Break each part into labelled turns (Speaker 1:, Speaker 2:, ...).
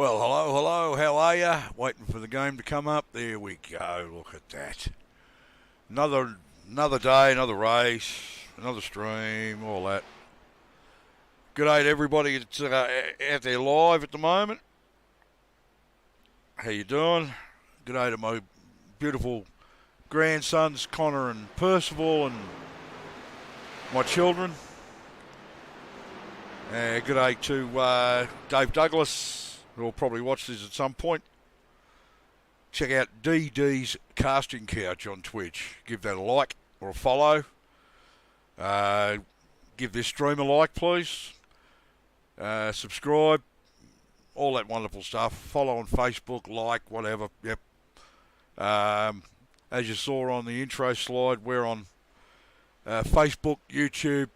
Speaker 1: Well, hello, how are ya? Waiting for the game to come up. There we go, look at that. Another day, another race, another stream, all that. Good day to everybody that's out there live at the moment. How you doing? Good day to my beautiful grandsons, Conner and Percival, and my children. Good day to Dave Douglas, who will probably watch this at some point. Check out DD's Casting Couch on Twitch. Give that a like or a follow. Give this stream a like, please. Subscribe. All that wonderful stuff. Follow on Facebook, like, whatever. Yep. As you saw on the intro slide, we're on Facebook, YouTube,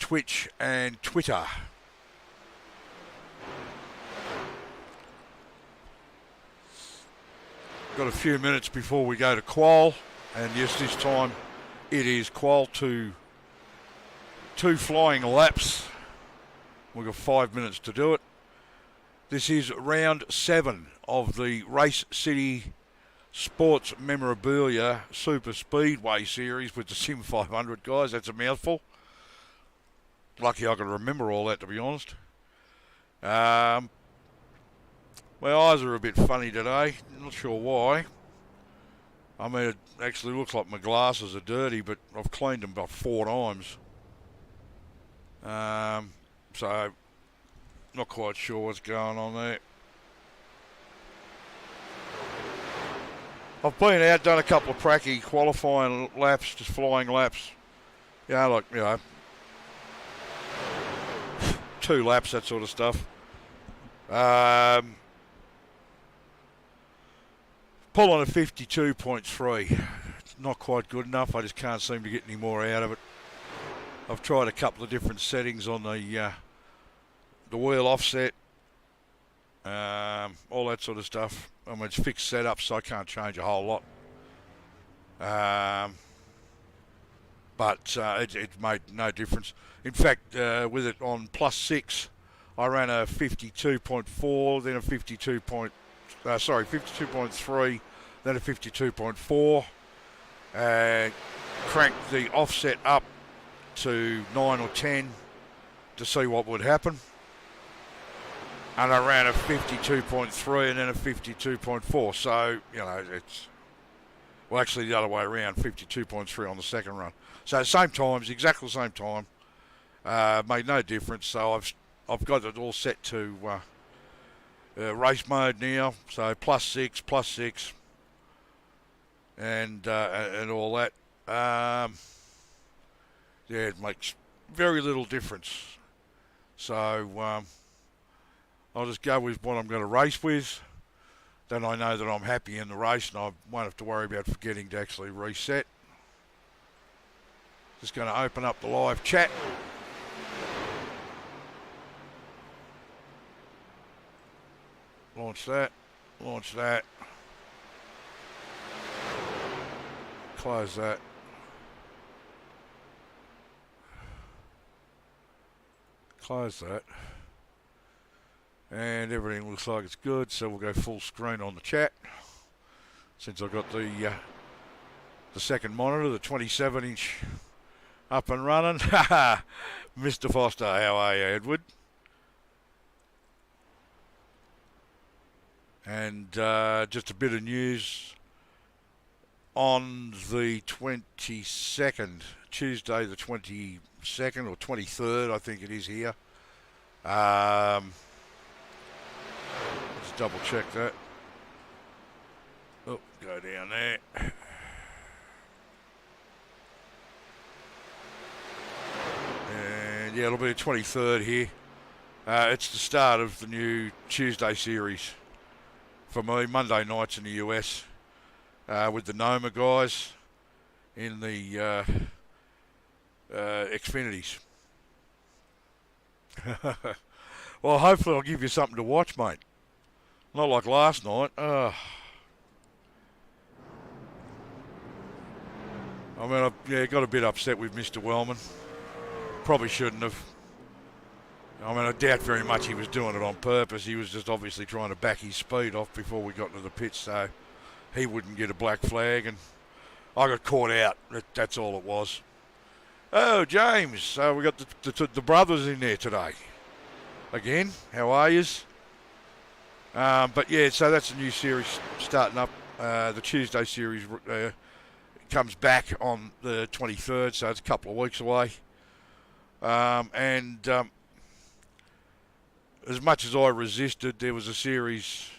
Speaker 1: Twitch and Twitter. Got a few minutes before we go to qual, and yes, this time it is qual to 2 flying laps. We've got 5 minutes to do it. This is round 7 of the Race City Sports Memorabilia Superspeedway series with the SIM500, guys. That's a mouthful. Lucky I can remember all that, to be honest. My eyes are a bit funny today. Not sure why. I mean, it actually looks like my glasses are dirty, but I've cleaned them about 4 times. So, not quite sure what's going on there. I've been out, done a couple of pracky qualifying laps, just flying laps. Yeah, like, 2 laps, that sort of stuff. Pull on a 52.3. It's not quite good enough. I just can't seem to get any more out of it. I've tried a couple of different settings on the wheel offset, all that sort of stuff. I mean, it's fixed setup, so I can't change a whole lot. But it made no difference. In fact, with it on +6, I ran a 52.4, then a 52.3, then a 52.4, cranked the offset up to 9 or 10 to see what would happen. And I ran a 52.3 and then a 52.4. So, it's, well, actually the other way around, 52.3 on the second run. So same times, exactly the same time. Made no difference. So I've got it all set to race mode now. So +6, and all that. Yeah, it makes very little difference. So I'll just go with what I'm going to race with. Then I know that I'm happy in the race and I won't have to worry about forgetting to actually reset. Just going to open up the live chat. Launch that. Close that. Close that. And everything looks like it's good, so we'll go full screen on the chat. Since I've got the second monitor, the 27-inch, up and running. Mr. Foster, how are you, Edward? And just a bit of news on the 22nd, Tuesday the 22nd or 23rd, I think it is here. Let's double check that. Oh, go down there. And yeah, it'll be the 23rd here. It's the start of the new Tuesday series for me, Monday nights in the US, with the Noma guys in the Xfinities. Well, hopefully I'll give you something to watch, mate. Not like last night. I mean, I got a bit upset with Mr. Wellman. Probably shouldn't have. I mean, I doubt very much he was doing it on purpose. He was just obviously trying to back his speed off before we got into the pits, so he wouldn't get a black flag, and I got caught out. That's all it was. Oh, James, we got the brothers in there today. Again, how are yous? But yeah, so that's a new series starting up. The Tuesday series comes back on the 23rd, so it's a couple of weeks away. And as much as I resisted, there was a series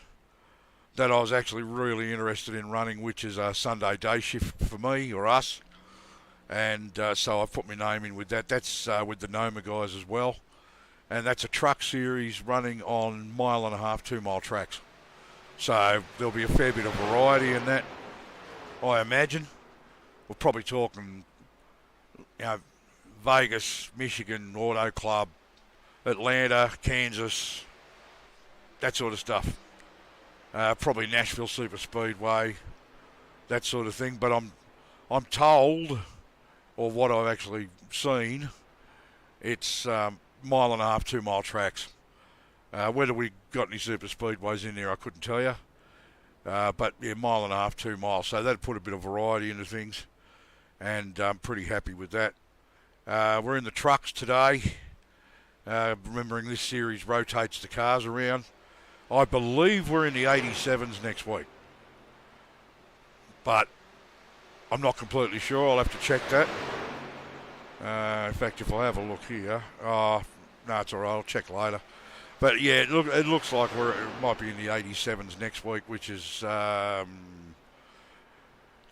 Speaker 1: that I was actually really interested in running, which is a Sunday day shift for me, or us. And so I put my name in with that. That's with the Noma guys as well. And that's a truck series running on 1.5 mile, 2 mile tracks. So there'll be a fair bit of variety in that, I imagine. We're probably talking, Vegas, Michigan Auto Club, Atlanta, Kansas, that sort of stuff. Probably Nashville Superspeedway, that sort of thing. But I'm told, or what I've actually seen, it's 1.5 mile, 2 mile tracks. Whether we got any super speedways in there, I couldn't tell you. But yeah, 1.5 mile, 2 miles. So that'd put a bit of variety into things, and I'm pretty happy with that. We're in the trucks today. Remembering this series rotates the cars around. I believe we're in the 87s next week, but I'm not completely sure. I'll have to check that. In fact, if I have a look here, no, it's all right. I'll check later. But yeah, it looks like it might be in the 87s next week, which is it's either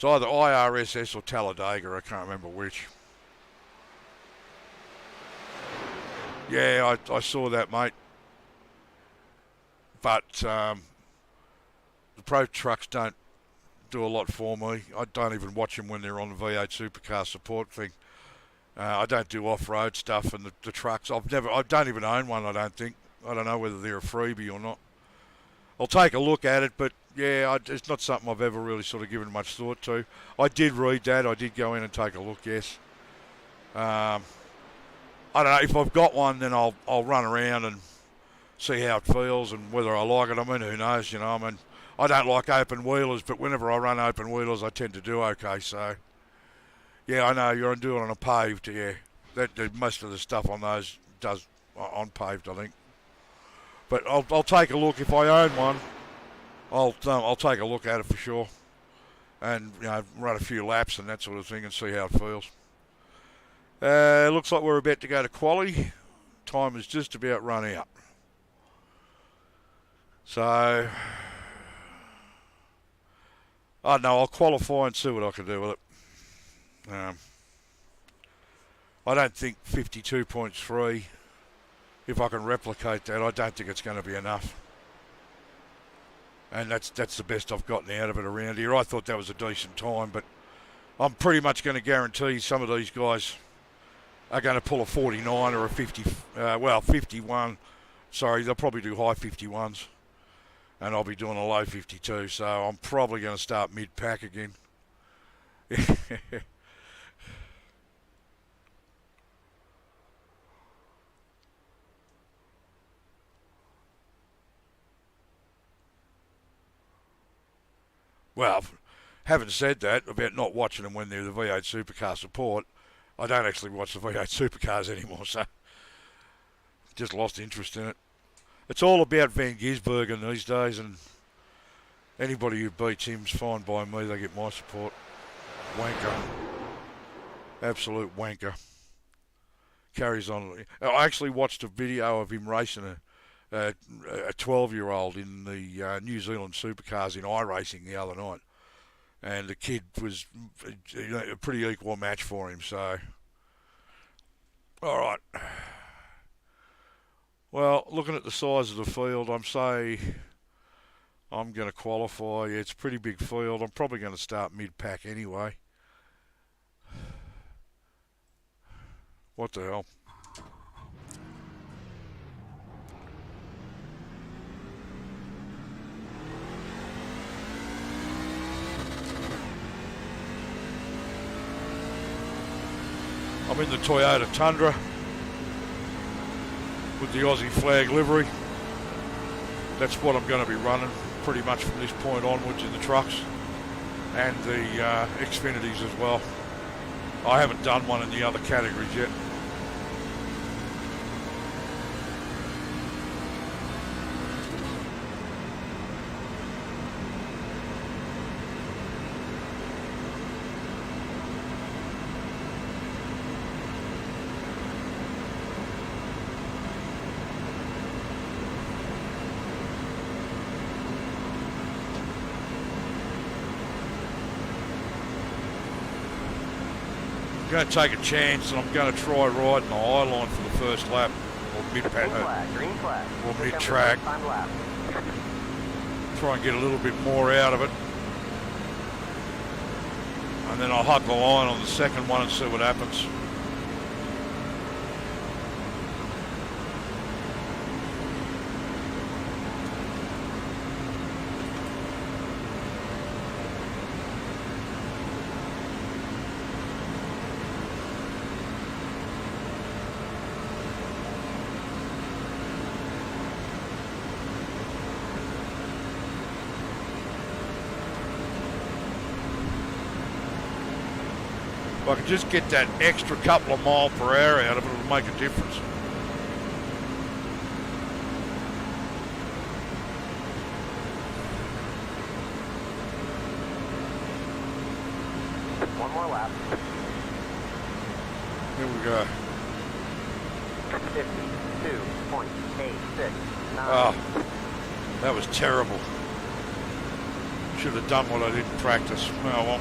Speaker 1: IRSS or Talladega. I can't remember which. Yeah, I saw that, mate. But the pro trucks don't do a lot for me. I don't even watch them when they're on the V8 supercar support thing. I don't do off-road stuff, and the trucks, I don't even own one, I don't think. I don't know whether they're a freebie or not. I'll take a look at it, but yeah, it's not something I've ever really sort of given much thought to. I did read that. I did go in and take a look, yes. I don't know, if I've got one, then I'll run around and see how it feels and whether I like it. I mean, who knows, I mean, I don't like open wheelers, but whenever I run open wheelers, I tend to do okay, so. Yeah, I know, you're doing it on a paved, yeah. Most of the stuff on those does on paved, I think. But I'll take a look. If I own one, I'll take a look at it for sure. And, run a few laps and that sort of thing and see how it feels. Looks like we're about to go to quali. Time is just about run out. So, I don't know, I'll qualify and see what I can do with it. I don't think 52.3, if I can replicate that, I don't think it's going to be enough. And that's the best I've gotten out of it around here. I thought that was a decent time, but I'm pretty much going to guarantee some of these guys are going to pull a 49 or a 50, 51. Sorry, they'll probably do high 51s, and I'll be doing a low 52, so I'm probably going to start mid-pack again. Well, having said that, about not watching them when they're the V8 supercar support, I don't actually watch the V8 supercars anymore, so just lost interest in it. It's all about Van Gisbergen these days, and anybody who beats him's fine by me. They get my support. Wanker. Absolute wanker. Carries on. I actually watched a video of him racing a 12-year-old in the New Zealand supercars in iRacing the other night. And the kid was a pretty equal match for him, so. All right. Well, looking at the size of the field, I'm going to qualify. Yeah, it's a pretty big field. I'm probably going to start mid-pack anyway. What the hell? I'm in the Toyota Tundra with the Aussie flag livery. That's what I'm going to be running pretty much from this point onwards in the trucks and the Xfinities as well. I haven't done one in the other categories yet. I'm going to take a chance and I'm going to try riding the high line for the first lap, or mid-track. Try and get a little bit more out of it. And then I'll hug the line on the second one and see what happens. If I could just get that extra couple of mile per hour out of it, it'll make a difference.
Speaker 2: One more lap.
Speaker 1: Here we go.
Speaker 2: 52.869.
Speaker 1: Oh, that was terrible. Should have done what I did in practice. Oh well.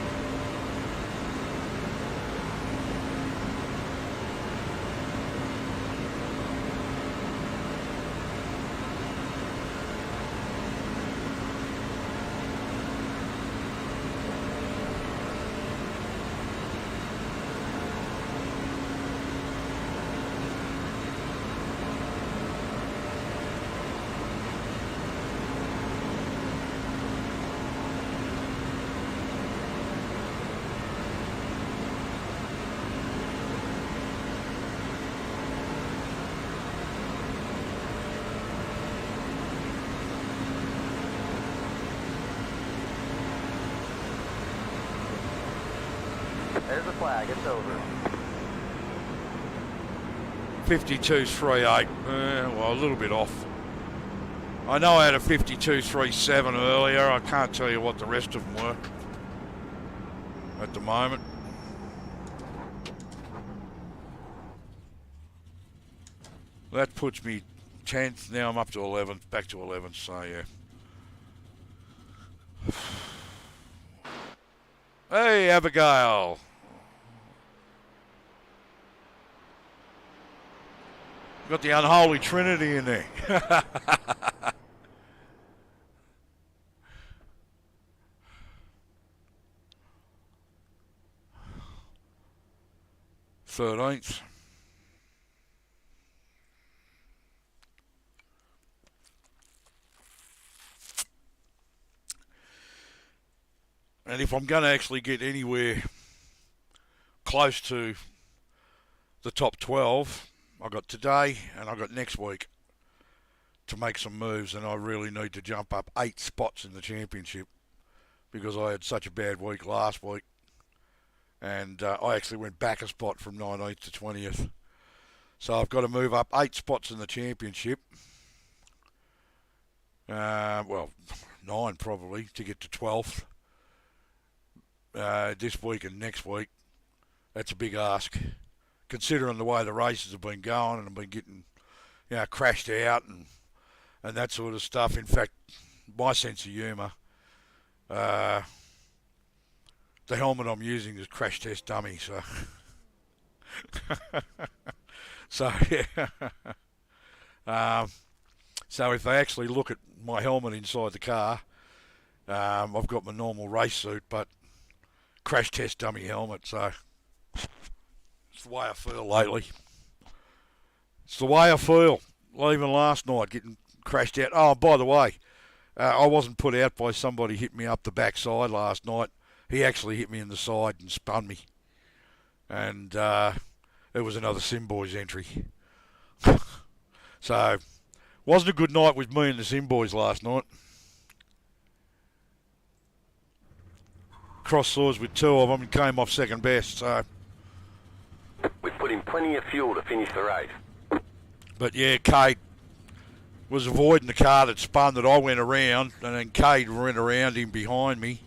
Speaker 2: There's the flag, it's over.
Speaker 1: 52.38, well, a little bit off. I know I had a 52.37 earlier. I can't tell you what the rest of them were at the moment. That puts me 10th. Now I'm up to 11th, back to 11th, so yeah. Hey, Abigail. Got the unholy trinity in there. 13th. And if I'm going to actually get anywhere close to the top 12, I got today and I got next week to make some moves, and I really need to jump up 8 spots in the championship because I had such a bad week last week, and I actually went back a spot from 19th to 20th. So I've got to move up 8 spots in the championship. Well, 9 probably to get to 12th. This week and next week. That's a big ask, considering the way the races have been going and I've been getting, crashed out and that sort of stuff. In fact, my sense of humour, the helmet I'm using is crash test dummy, so yeah. So if they actually look at my helmet inside the car, I've got my normal race suit, but crash test dummy helmet, so it's the way I feel lately. It's the way I feel. Even last night, getting crashed out. Oh, by the way, I wasn't put out by somebody hitting me up the backside last night. He actually hit me in the side and spun me. And it was another Sim Boys entry. So, wasn't a good night with me and the Sim boys last night. Cross swords with 2 of them and came off second best, so...
Speaker 3: We've put in plenty of fuel to finish the race.
Speaker 1: But yeah, Kate was avoiding the car that spun that I went around, and then Kate went around him behind me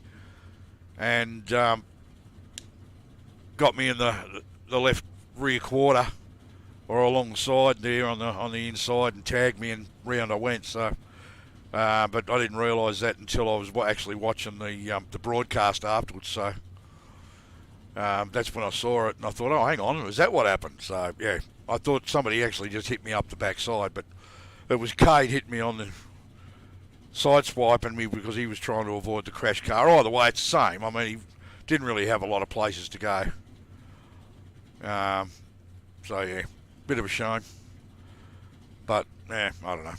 Speaker 1: and got me in the left rear quarter or alongside there on the inside and tagged me, and round I went. So, but I didn't realise that until I was actually watching the broadcast afterwards. So that's when I saw it, and I thought, oh, hang on, is that what happened? So yeah, I thought somebody actually just hit me up the backside, but it was Cade hit me on the side swiping me because he was trying to avoid the crash car. Either way, it's the same. I mean, he didn't really have a lot of places to go. So yeah, bit of a shame. But yeah, I don't know.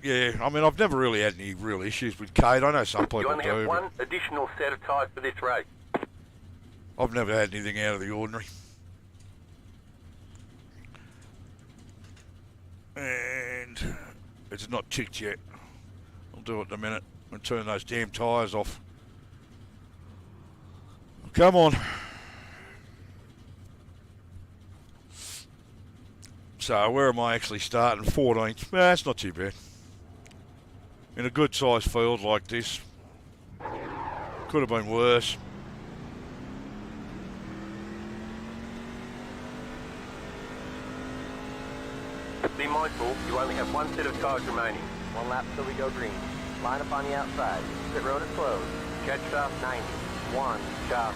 Speaker 1: Yeah, I mean, I've never really had any real issues with Cade. I know some people do.
Speaker 3: You only have one additional set of tyres for this race.
Speaker 1: I've never had anything out of the ordinary. And it's not ticked yet. I'll do it in a minute and turn those damn tyres off. Come on. So where am I actually starting? 14th. Nah, that's not too bad. In a good sized field like this. Could have been worse.
Speaker 3: Be mindful, you only have one set of tyres remaining.
Speaker 2: 1 lap till we go green. Line up on the outside. Pit road is closed. Catch stop 90. 1 stop.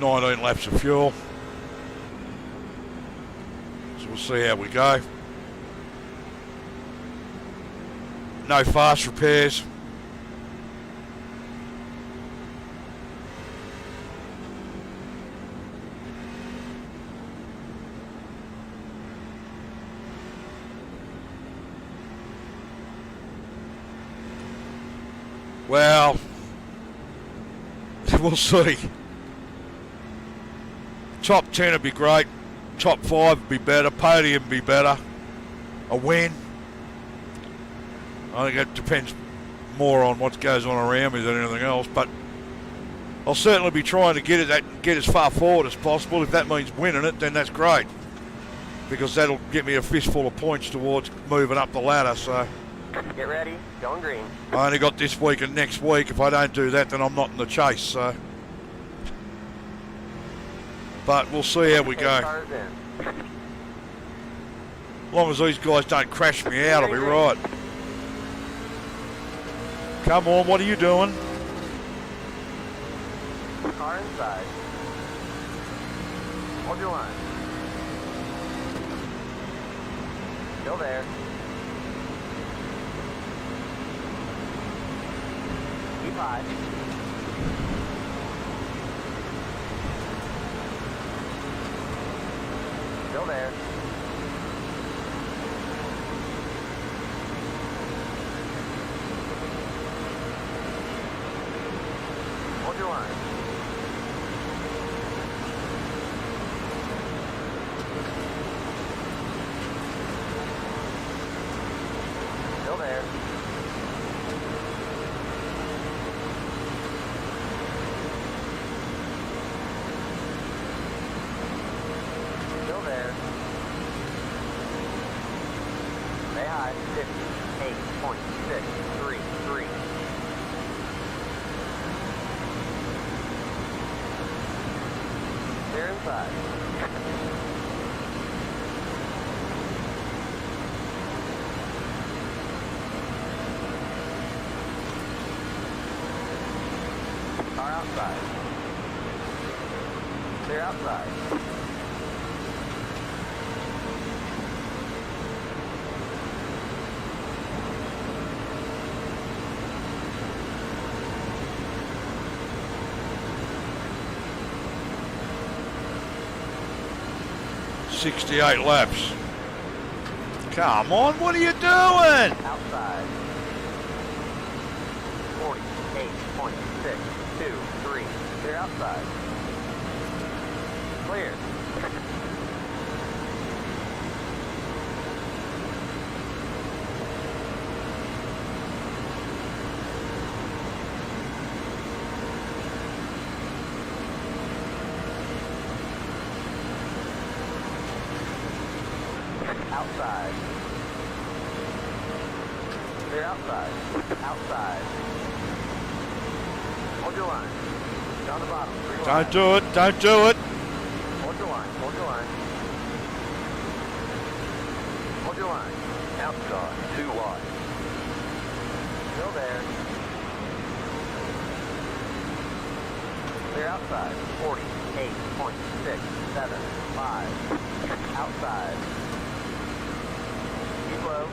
Speaker 1: $19 laps of fuel. So we'll see how we go. No fast repairs. Well, we'll see. Top 10 would be great. Top 5 would be better. Podium would be better. A win. I think it depends more on what goes on around me than anything else, but I'll certainly be trying to get as far forward as possible. If that means winning it, then that's great, because that'll get me a fistful of points towards moving up the ladder. So
Speaker 2: Get ready, going green.
Speaker 1: I only got this week and next week. If I don't do that, then I'm not in the chase. So, but we'll see how we go.
Speaker 2: Cars in.
Speaker 1: As long as these guys don't crash me out, I'll be right. Come on, what are you doing?
Speaker 2: Car inside. Hold your line. Still there. Keep high. Still there. Hold your line. Still there. Still there. Stay high. 58.633. Clear inside. Car outside. Clear outside.
Speaker 1: $68 laps. Come on, what are you doing?
Speaker 2: Outside. 48.623. Clear outside. Clear. Outside. Clear outside. Outside. Hold your line. Down the bottom.
Speaker 1: Don't do it, don't do it.
Speaker 2: Hold your line. Hold your line. Hold your line. Outside. Too wide. Still there. Clear outside. 48.675. Outside. Keep low.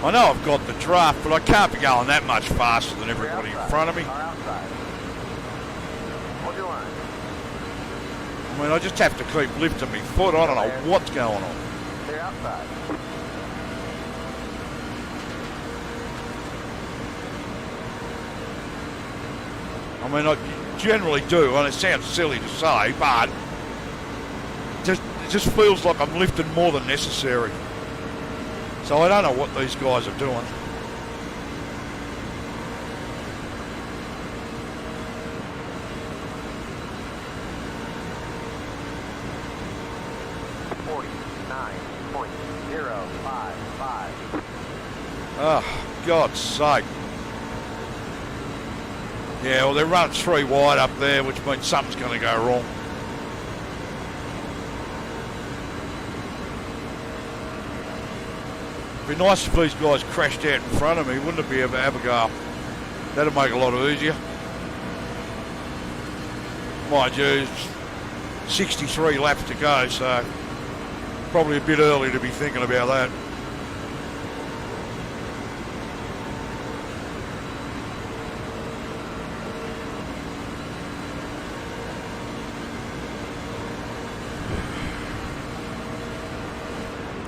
Speaker 1: I know I've got the draft, but I can't be going that much faster than everybody in front of me.
Speaker 2: Car outside. Hold your line.
Speaker 1: I mean, I just have to keep lifting my foot. I don't know what's going on.
Speaker 2: Clear outside.
Speaker 1: I mean, I generally do, and it sounds silly to say, but it just feels like I'm lifting more than necessary. So I don't know what these guys are doing. Oh, God's sake. Yeah, well, they're running 3 wide up there, which means something's going to go wrong. It'd be nice if these guys crashed out in front of me, wouldn't it be, ever go up? That'd make it a lot easier. Mind you, 63 laps to go, so probably a bit early to be thinking about that.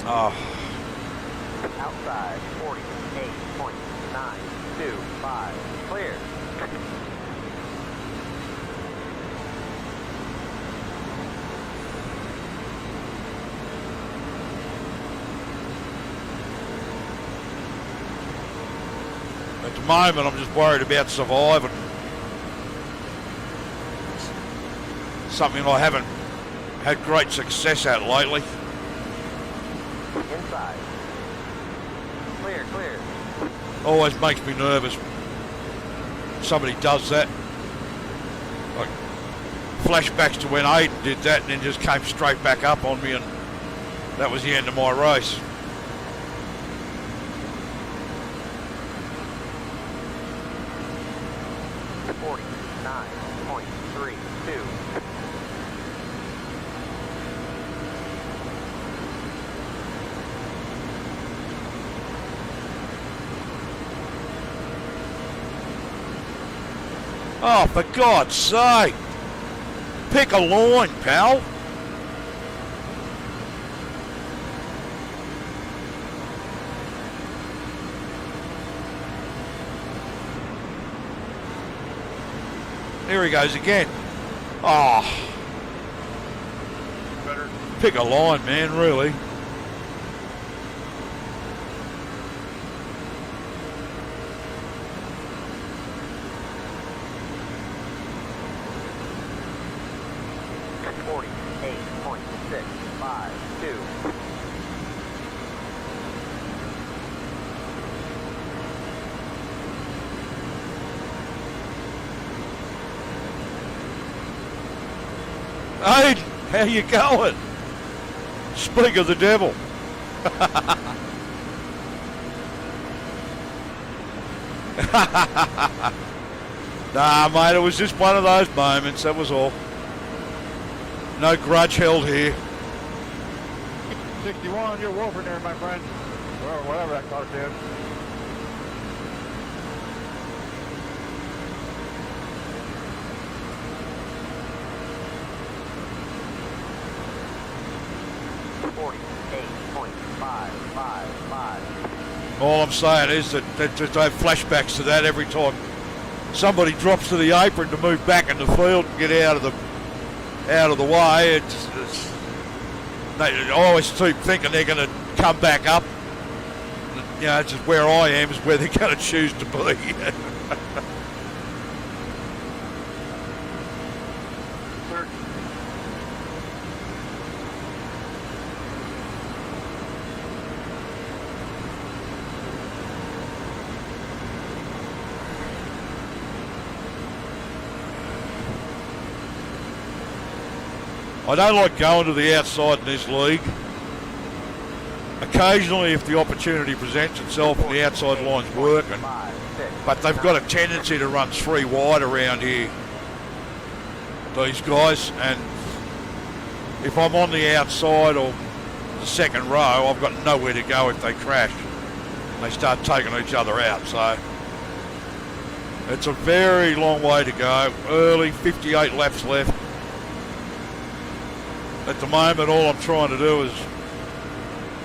Speaker 1: Oh.
Speaker 2: Outside, 48.925. Clear.
Speaker 1: At the moment, I'm just worried about surviving. Something I haven't had great success at lately.
Speaker 2: Inside. Clear, clear.
Speaker 1: Always makes me nervous. Somebody does that. Like flashbacks to when Aiden did that and then just came straight back up on me, and that was the end of my race. Oh, for God's sake. Pick a line, pal. Here he goes again. Oh. Better pick a line, man, really. Hey, how you going? Speak of the devil. Nah, mate, it was just one of those moments, that was all. No grudge held here.
Speaker 4: 61, you're wolfing there, my friend. Or whatever that car says.
Speaker 2: 8.555.
Speaker 1: All I'm saying is that just I have flashbacks to that every time somebody drops to the apron to move back in the field and get out of the way. I always keep thinking they're going to come back up. You know, it's just where I am is where they're going to choose to be. I don't like going to the outside in this league. Occasionally, if the opportunity presents itself and the outside line's working, but they've got a tendency to run 3 wide around here, these guys, and if I'm on the outside or the second row, I've got nowhere to go if they crash. They start taking each other out, so it's a very long way to go. Early, 58 laps left. At the moment, all I'm trying to do is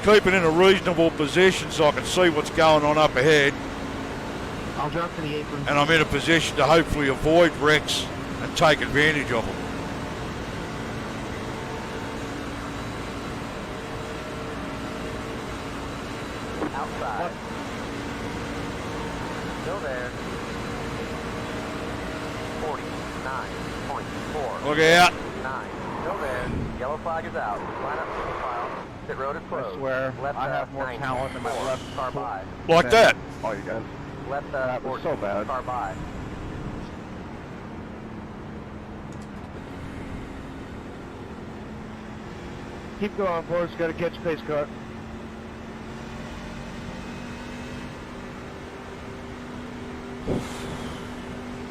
Speaker 1: keep it in a reasonable position so I can see what's going on up ahead.
Speaker 4: I'll drop to the apron. And
Speaker 1: I'm in a position to hopefully avoid wrecks and take advantage of them.
Speaker 2: Outside. Still there. 49.4.
Speaker 1: Look out.
Speaker 2: 9. Still there. Yellow flag is out. Line up single file. Pit road is closed.
Speaker 4: I swear,
Speaker 2: left,
Speaker 4: I have more
Speaker 2: 90.
Speaker 4: talent than my left
Speaker 2: car by.
Speaker 1: Like that.
Speaker 4: Oh, you guys.
Speaker 2: Left
Speaker 4: That was so bad.
Speaker 2: car by.
Speaker 4: Keep going, boys. Got to catch pace car.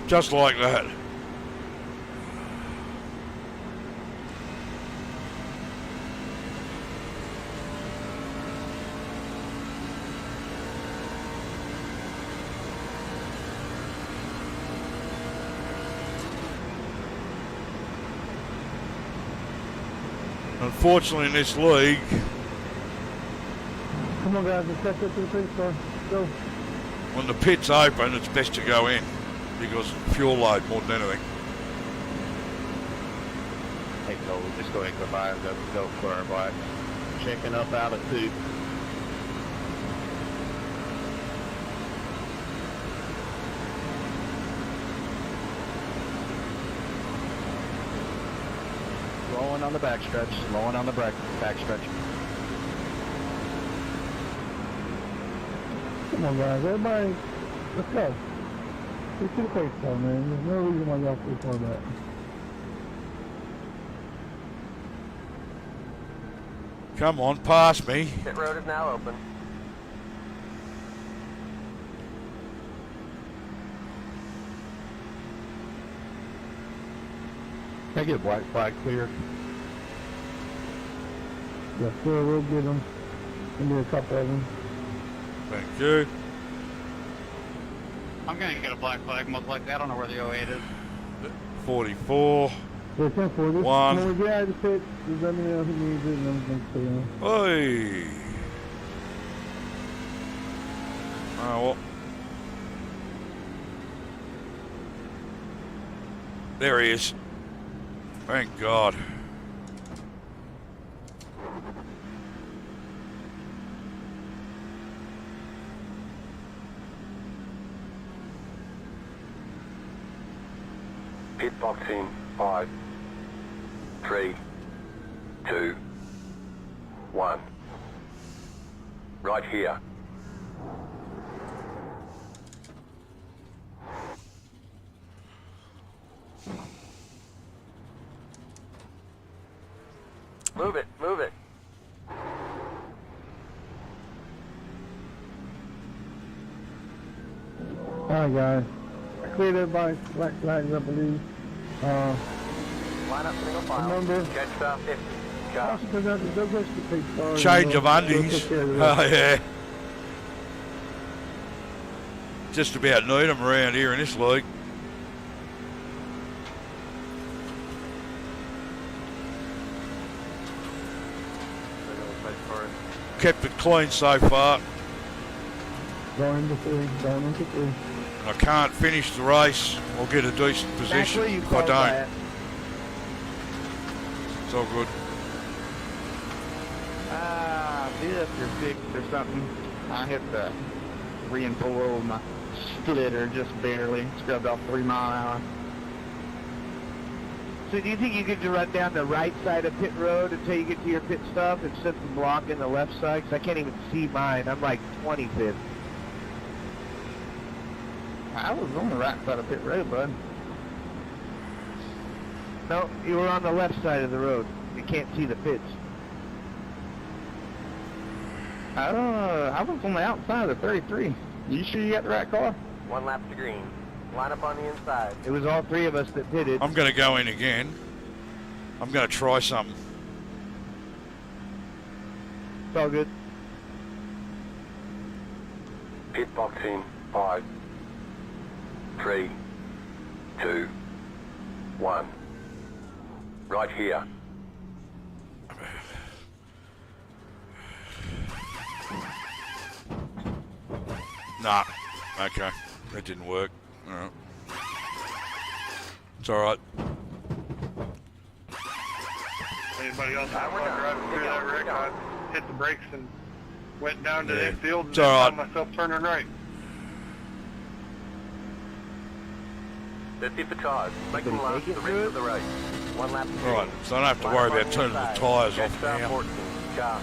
Speaker 1: Just like that. Unfortunately, in this league,
Speaker 4: Come on, guys. Let's catch up to the pace car. Go.
Speaker 1: when the pit's open, it's best to go in because fuel load more than anything.
Speaker 4: Hey, go. Just go ahead and go by and go for our bike. Checking up out of 2. Slowing on the backstretch. Slowing on the backstretch.
Speaker 5: Come on, guys. Everybody, let's go. Get to the pace car, man. There's no reason why y'all should for that.
Speaker 1: Come on, pass me.
Speaker 2: Pit road is now open.
Speaker 4: Can I get a black flag clear?
Speaker 5: Yes, sir. We'll get them. We'll do a couple of them.
Speaker 1: Thank you.
Speaker 6: I'm gonna get a black flag most likely. I don't know where the 08 is.
Speaker 1: 44.
Speaker 5: Yeah, 10 for this.
Speaker 1: One.
Speaker 5: When we get out of the pit, just let me know who needs it and everything. So,
Speaker 1: Hey. Oh, well. There he is. Thank God.
Speaker 3: Pit box in 5, 3, 2, 1. Right here.
Speaker 2: Move it, move it.
Speaker 5: Alright, guys. I cleared everybody. Black flags, I believe.
Speaker 2: Line up single file.
Speaker 5: Remember.
Speaker 2: Jet stop 50. Shot.
Speaker 5: Also, because I go to the pace car.
Speaker 1: Change
Speaker 5: and,
Speaker 1: of undies.
Speaker 5: take care of
Speaker 1: Oh,
Speaker 5: that.
Speaker 1: yeah. Just about need them around here in this league.
Speaker 2: for us.
Speaker 1: Kept it clean so far.
Speaker 5: Going into three. Going into three.
Speaker 1: I can't finish the race or get a decent position
Speaker 4: Actually, you
Speaker 1: if I
Speaker 4: called
Speaker 1: don't.
Speaker 4: that.
Speaker 1: It's all good.
Speaker 4: This or fixed or something. I hit the reinflow of my splitter just barely. Scrubbed off 3 mile an hour.
Speaker 7: So do you think you could just run down the right side of pit road until you get to your pit stop instead of blocking the left side? Because I can't even see mine. I'm like 25th.
Speaker 4: I was on the right side of pit road, bud.
Speaker 7: No, you were on the left side of the road. You can't see the pits.
Speaker 4: I was on the outside of the 33. You sure you got the right car?
Speaker 2: 1 lap to green. Line up on the inside.
Speaker 7: It was all 3 of us that pitted.
Speaker 1: I'm going to go in again. I'm going to try something.
Speaker 7: It's all good.
Speaker 3: Pit box in 5, 3, 2, 1. Right here.
Speaker 1: Nah. Okay. That didn't work. Alright. It's alright.
Speaker 6: Anybody else
Speaker 2: We're done.
Speaker 6: driving through that wreck? I hit the brakes and went down to the infield and
Speaker 1: It's all right.
Speaker 6: found myself turning right.
Speaker 2: Let's see for cars. Make them last the rest of the race. 1 lap to green.
Speaker 1: Alright, so I don't have to
Speaker 2: Line
Speaker 1: worry
Speaker 2: up on
Speaker 1: about turning the
Speaker 2: inside.
Speaker 1: tyres
Speaker 2: Jet
Speaker 1: off
Speaker 2: stop
Speaker 1: now.
Speaker 2: 14. Job.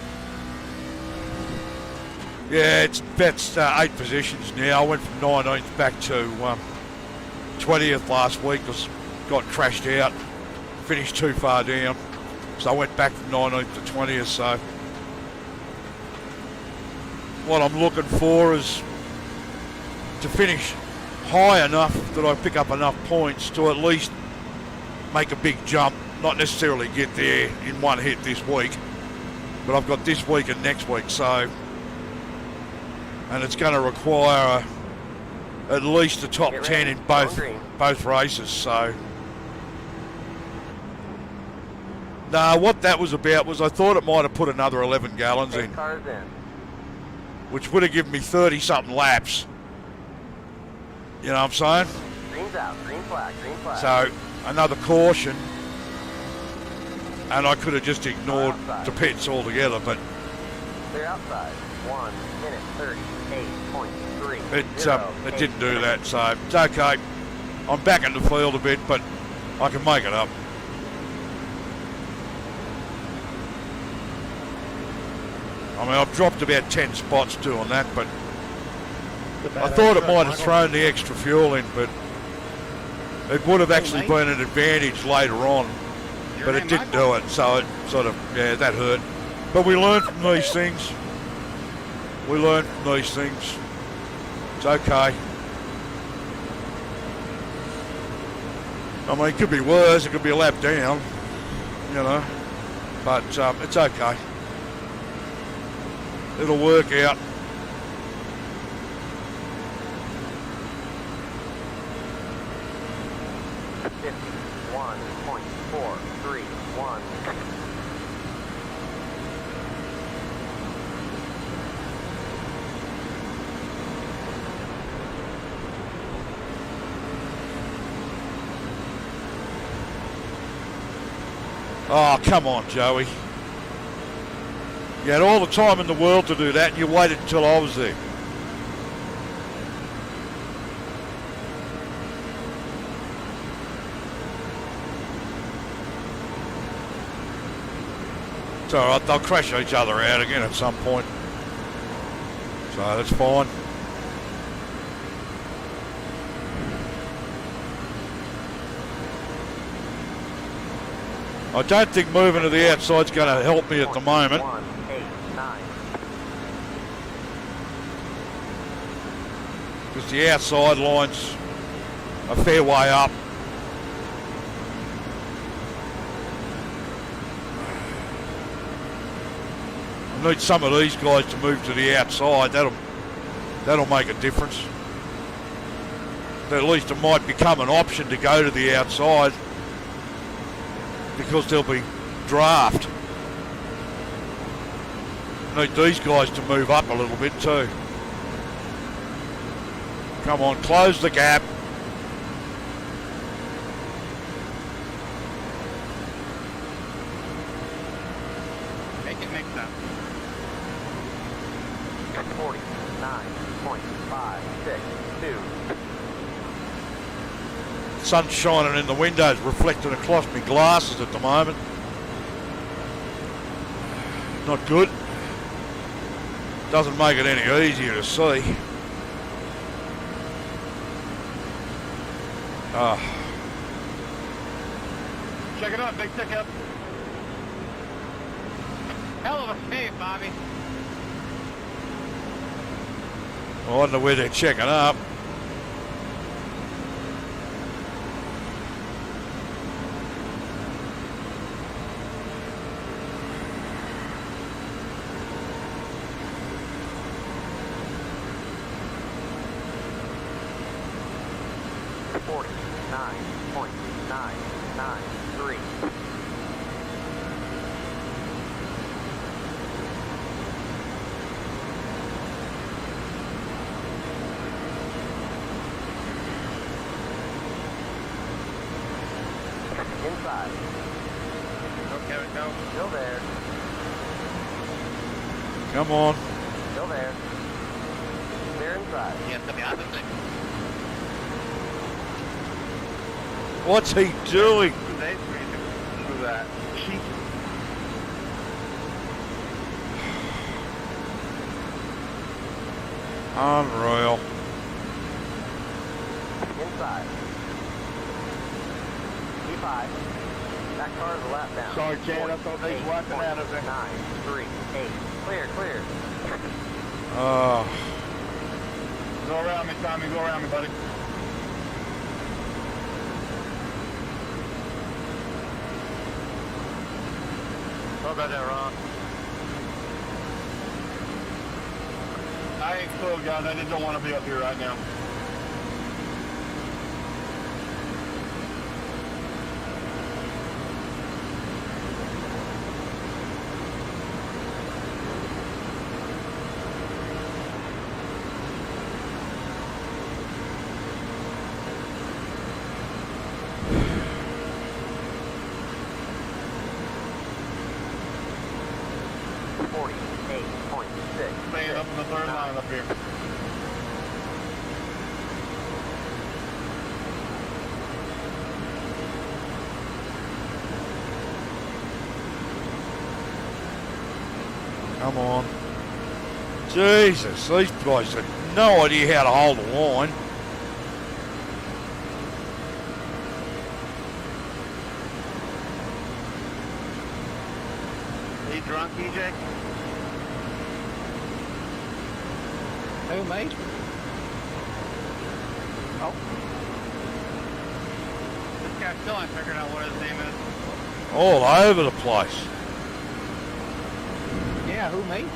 Speaker 1: Yeah, that's 8 positions now. I went from 19th back to 20th last week because got crashed out. Finished too far down. So I went back from 19th to 20th. So what I'm looking for is to finish high enough that I pick up enough points to at least make a big jump. Not necessarily get there in one hit this week, but I've got this week and next week. So. And it's going to require at least the top 10 in both races. So, nah, what that was about was I thought it might have put another 11 gallons in,
Speaker 2: Cars in.
Speaker 1: which would have given me 30-something laps. You know what I'm saying?
Speaker 2: Green's out. Green flag. Green flag.
Speaker 1: So, another caution, and I could have just ignored the pits altogether, but
Speaker 2: Clear outside. 1 minute 38.3.
Speaker 1: it didn't do that, so it's okay. I'm back in the field a bit, but I can make it up. I mean, I've dropped about 10 spots doing that, but I thought it might have thrown the extra fuel in, but it would have actually been an advantage later on, but it didn't do it, so it sort of, yeah, that hurt. But we learn from these things. We learn from these things. It's okay. I mean, it could be worse. It could be a lap down, you know. But it's okay. It'll work out.
Speaker 2: .431.
Speaker 1: Oh, come on, Joey. You had all the time in the world to do that, and you waited until I was there. It's all right. They'll crash each other out again at some point. So that's fine. I don't think moving to the outside's going to help me at the moment.
Speaker 2: 189.
Speaker 1: Because the outside line's a fair way up. I need some of these guys to move to the outside. That'll make a difference. At least it might become an option to go to the outside, because there'll be draft. Need these guys to move up a little bit too. Come on, close the gap.
Speaker 4: Make it mix up.
Speaker 2: 49.562.
Speaker 1: Sun's shining in the windows, reflecting across my glasses at the moment. Not good. Doesn't make it any easier to see.
Speaker 6: Check it out, big check up.
Speaker 4: Hell of a save, Bobby.
Speaker 1: I wonder where they're checking up.
Speaker 2: Inside.
Speaker 4: Okay, go.
Speaker 2: Still there.
Speaker 1: Come on.
Speaker 2: Still there. They're inside.
Speaker 4: Yes, to the opposite.
Speaker 1: What's he doing?
Speaker 6: Who's that?
Speaker 1: Unreal.
Speaker 2: Inside. P5. That car's a lap down.
Speaker 7: Sorry, Chad, I thought they was wiping out of there.
Speaker 2: 938. Clear, clear.
Speaker 6: Go around me, Tommy. Go around me, buddy.
Speaker 2: What about that, Ron?
Speaker 6: I ain't slow, guys. I just don't want to be up here right now. Staying up in the third line up here.
Speaker 1: Come on. Jesus, these guys have no idea how to hold the line.
Speaker 7: Are you drunk, EJ?
Speaker 4: Who, me?
Speaker 7: Oh.
Speaker 4: This guy still ain't figured out what his name is.
Speaker 1: All over the place.
Speaker 4: Yeah, who, me?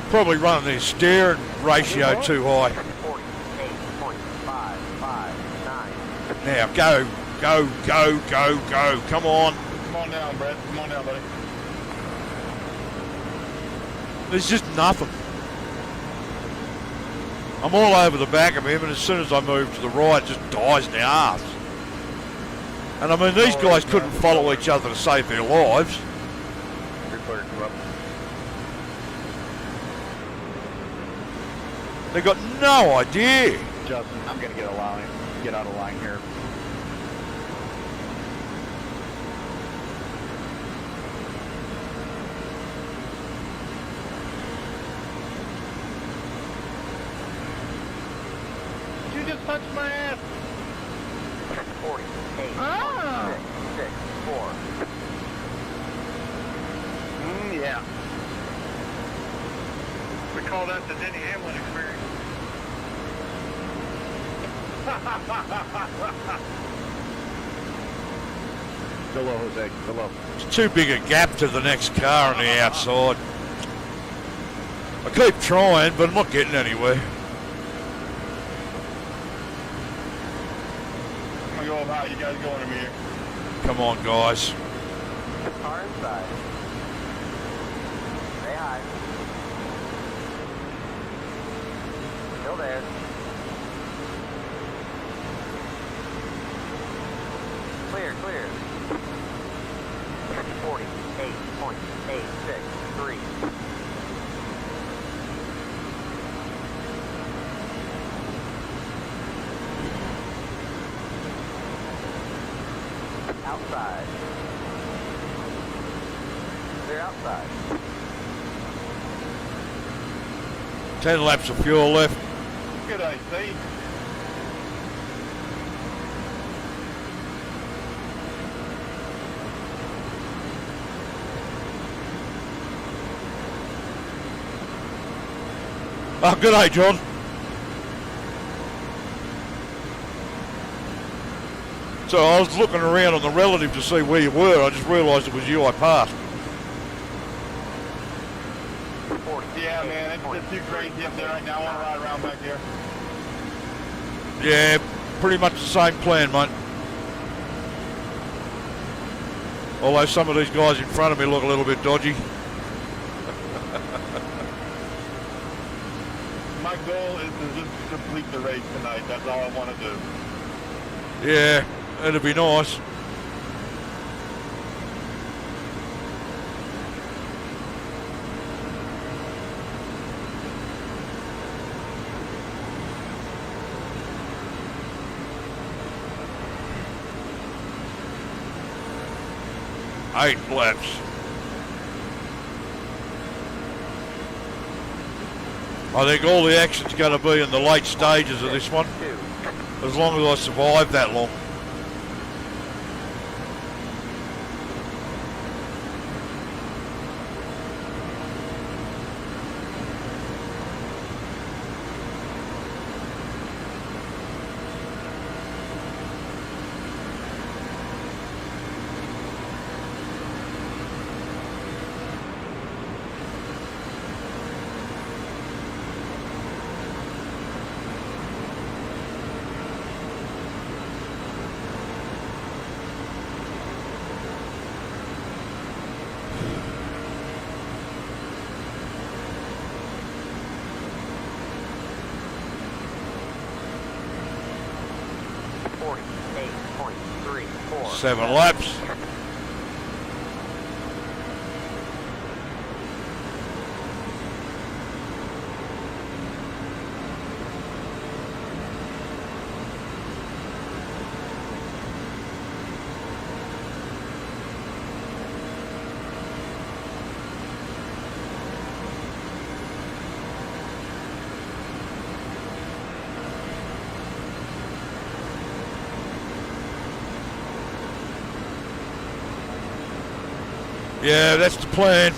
Speaker 1: Probably running their steering ratio too high.
Speaker 2: 48.559.
Speaker 1: Now, go, go, go, go, go. Come on.
Speaker 6: Come on down, Brett. Come on down, buddy.
Speaker 1: There's just nothing. I'm all over the back of him, and as soon as I move to the right, it just dies in the arse. And I mean, these guys couldn't follow each other to save their lives.
Speaker 6: Reporter, come up.
Speaker 1: They got no idea.
Speaker 4: Justin, I'm gonna get out of line here.
Speaker 7: You just punched my ass.
Speaker 2: 48.664.
Speaker 7: Yeah.
Speaker 6: We call that the Denny Hamlin experience.
Speaker 7: Below, Jose, below.
Speaker 1: It's too big a gap to the next car on the outside. I keep trying, but I'm not getting anywhere.
Speaker 6: I'm gonna go up high. You guys go under me here.
Speaker 1: Come on, guys.
Speaker 2: Car inside. Stay high. Still there. Clear, clear. 48.863. Outside. Clear outside.
Speaker 1: 10 laps of fuel left.
Speaker 6: Good AC.
Speaker 1: Oh, good day, John. So I was looking around on the relative to see where you were. I just realised it was you I passed.
Speaker 6: Yeah, man, it's too crazy up there right now. I want to ride around back here.
Speaker 1: Yeah, pretty much the same plan, mate. Although some of these guys in front of me look a little bit dodgy.
Speaker 6: My goal is to just complete the race tonight. That's all I want to do.
Speaker 1: Yeah, it'd be nice. Eight laps. I think all the action's going to be in the late stages of this one, as long as I survive that long. Seven laps. Yeah, that's the plan.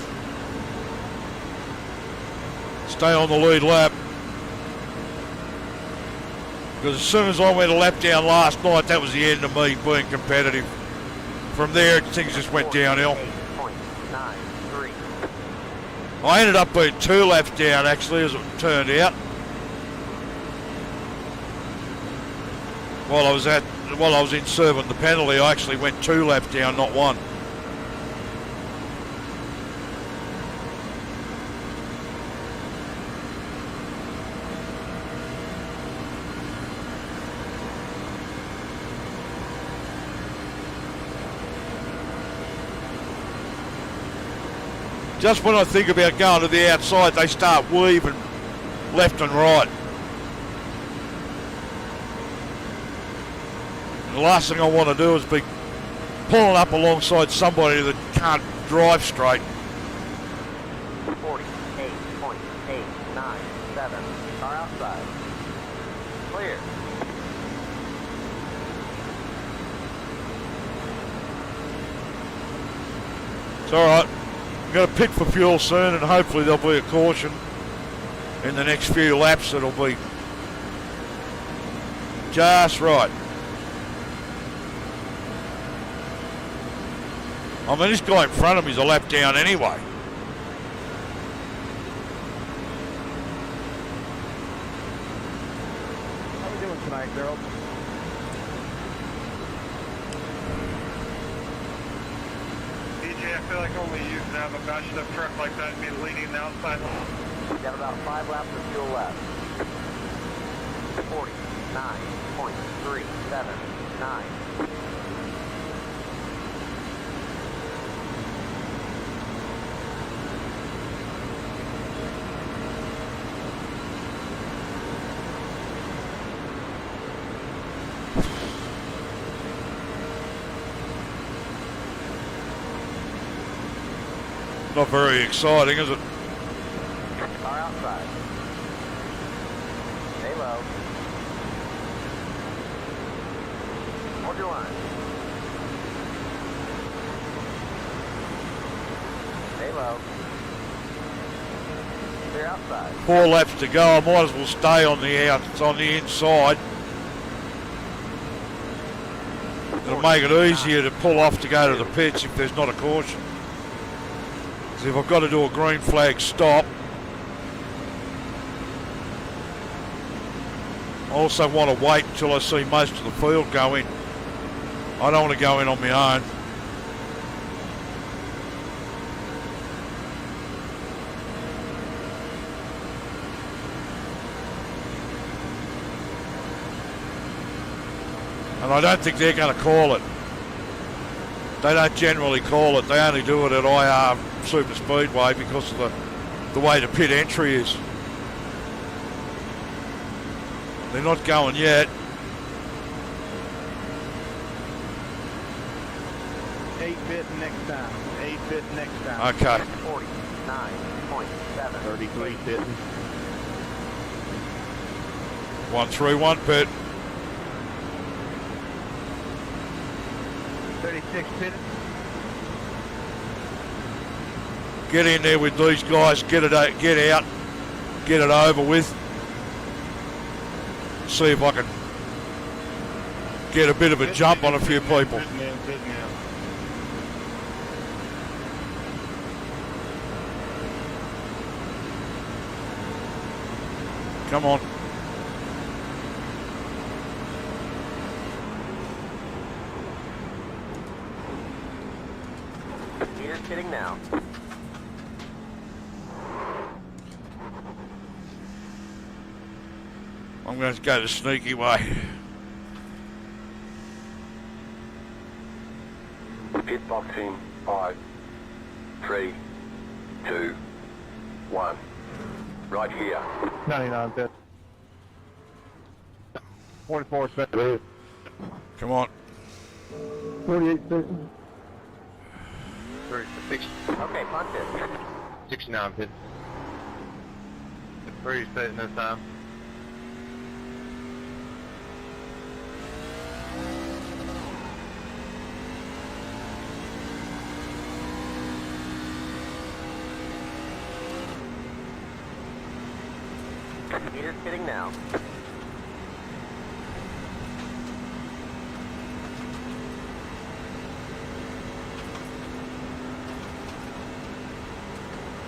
Speaker 1: Stay on the lead lap. Because as soon as I went a lap down last night, that was the end of me being competitive. From there, things just went downhill. I ended up being 2 laps down, actually, as it turned out. While I was in serving the penalty, I actually went 2 laps down, not 1. Just when I think about going to the outside, they start weaving left and right. The last thing I want to do is be pulling up alongside somebody that can't drive straight.
Speaker 2: 48.897. Car outside. Clear.
Speaker 1: It's all right. I'm going to pit for fuel soon, and hopefully there'll be a caution in the next few laps. It'll be just right. I mean, this guy in front of me is a lap down anyway.
Speaker 7: How we doing tonight, girls?
Speaker 6: DJ, I feel like only you can have a bashed up truck like that and be leading the outside.
Speaker 2: Got about 5 laps of fuel left. 49.379.
Speaker 1: Not very exciting, is it?
Speaker 2: Car outside. Stay low. Hold your line. Stay low. Clear outside.
Speaker 1: 4 laps to go. I might as well stay on the inside. It'll make it easier to pull off to go to the pits if there's not a caution. So if I've got to do a green flag stop, I also want to wait until I see most of the field go in. I don't want to go in on my own. And I don't think they're going to call it. They don't generally call it. They only do it at IR Superspeedway because of the way the pit entry is. They're not going yet.
Speaker 7: 8-bit next time. 8-bit next time.
Speaker 1: Okay.
Speaker 2: 49.7.
Speaker 7: 33 fitting.
Speaker 1: 131 pit.
Speaker 7: 36 fitting.
Speaker 1: Get in there with these guys. Get out. Get it over with. See if I can get a bit of a jump on a few people. Come on.
Speaker 2: Meters hitting now.
Speaker 1: I'm going to go the sneaky way.
Speaker 3: Pit box in 5, 3, 2, 1. Right here.
Speaker 7: 99 bit. 44 fitting.
Speaker 1: Come on.
Speaker 5: 48 seconds.
Speaker 6: 36,
Speaker 2: Okay, punch it.
Speaker 6: 69 pit. 3 sitting this time.
Speaker 2: Meters hitting now.